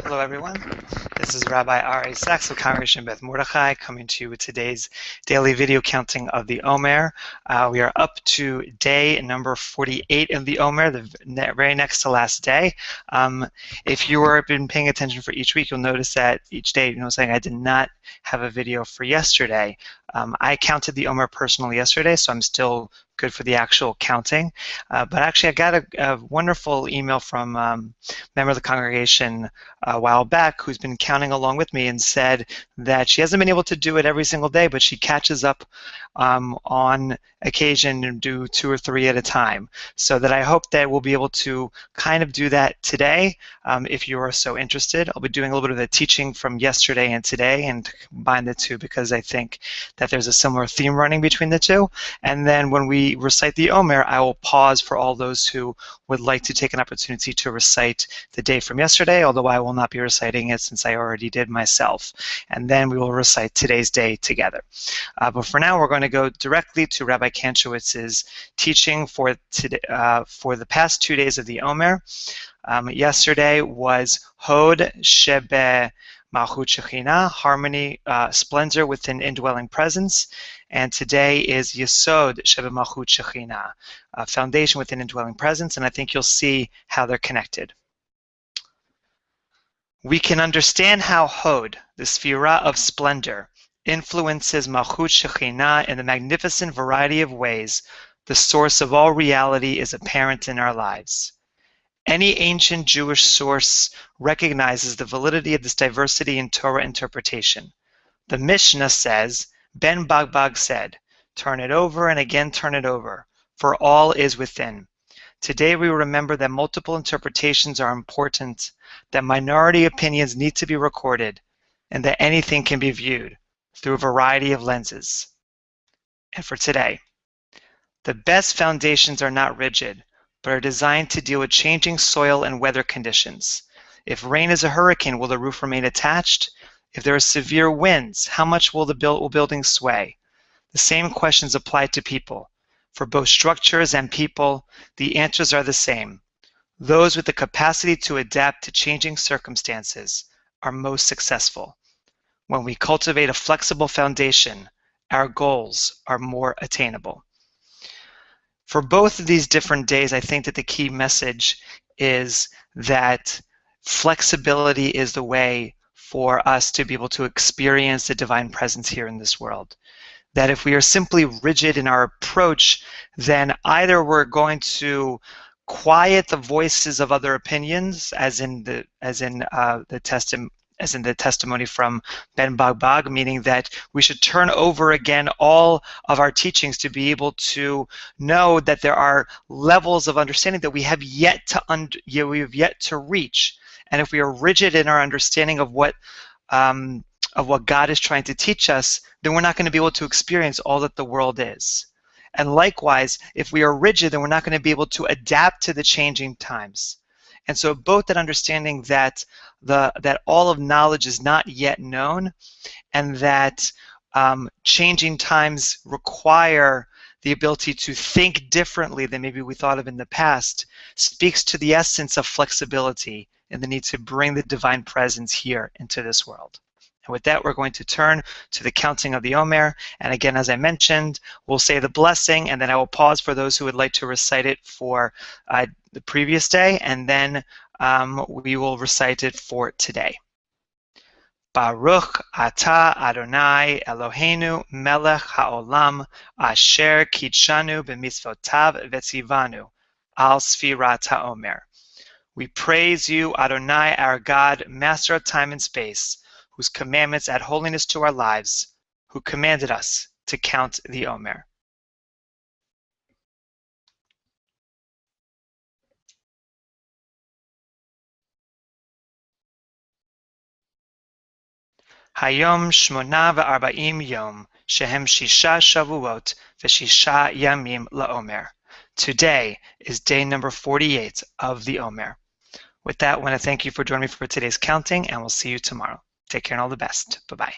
Hello everyone, this is Rabbi R.A. Sachs of Congregation Beth Mordechai coming to you with today's daily video counting of the Omer. We are up to day number 48 of the Omer, the very next to last day. If you have been paying attention for each week, you'll notice that each day, saying I did not have a video for yesterday. I counted the Omer personally yesterday, so I'm still good for the actual counting. But actually, I got a wonderful email from a member of the congregation a while back who's been counting along with me and said that she hasn't been able to do it every single day, but she catches up on occasion and do 2 or 3 at a time. So that I hope that we'll be able to kind of do that today if you are so interested. I'll be doing a little bit of the teaching from yesterday and today and combine the two because I think that there's a similar theme running between the two. And then when we recite the Omer, I will pause for all those who would like to take an opportunity to recite the day from yesterday, although I will not be reciting it since I already did myself. And then we will recite today's day together. But for now, we're going to go directly to Rabbi Kantrowitz's teaching for today, for the past 2 days of the Omer. Yesterday was Hod sheb'Malkhut Shekhinah, harmony, splendor within indwelling presence, and today is Yesod sheb'Malkhut Shekhinah, foundation within indwelling presence, and I think you'll see how they're connected. We can understand how Hod, the Sphira of splendor, influences Malchut Shekhinah in the magnificent variety of ways the source of all reality is apparent in our lives. Any ancient Jewish source recognizes the validity of this diversity in Torah interpretation. The Mishnah says, Ben Bagbag said, turn it over and again turn it over, for all is within. Today we remember that multiple interpretations are important, that minority opinions need to be recorded, and that anything can be viewed through a variety of lenses. And for today, the best foundations are not rigid, but are designed to deal with changing soil and weather conditions. If rain is a hurricane, will the roof remain attached? If there are severe winds, how much will buildings sway? The same questions apply to people. For both structures and people, the answers are the same. Those with the capacity to adapt to changing circumstances are most successful. When we cultivate a flexible foundation, our goals are more attainable. For both of these different days, I think that the key message is that flexibility is the way for us to be able to experience the divine presence here in this world. That if we are simply rigid in our approach, then either we're going to quiet the voices of other opinions, as in the testimony from Ben Bagbag, meaning that we should turn over again all of our teachings to be able to know that there are levels of understanding that we have yet to reach. And if we are rigid in our understanding of what God is trying to teach us, then we're not going to be able to experience all that the world is. And likewise, if we are rigid, then we're not going to be able to adapt to the changing times. And so both that understanding that all of knowledge is not yet known, and that changing times require the ability to think differently than maybe we thought of in the past, speaks to the essence of flexibility and the need to bring the divine presence here into this world. And with that, we're going to turn to the counting of the Omer. And again, as I mentioned, we'll say the blessing, and then I will pause for those who would like to recite it for the previous day, and then we will recite it for today. Baruch atah Adonai Eloheinu melech haolam asher kidshanu b'mitzvotav v'tzivanu al sfirat haomer. We praise you, Adonai, our God, master of time and space, whose commandments add holiness to our lives, who commanded us to count the Omer. Hayom shmona ve'arba'im yom, shehem shisha shavuot ve'shisha yamim la'omer. Today is day number 48 of the Omer. With that, I want to thank you for joining me for today's counting, and we'll see you tomorrow. Take care and all the best. Bye-bye.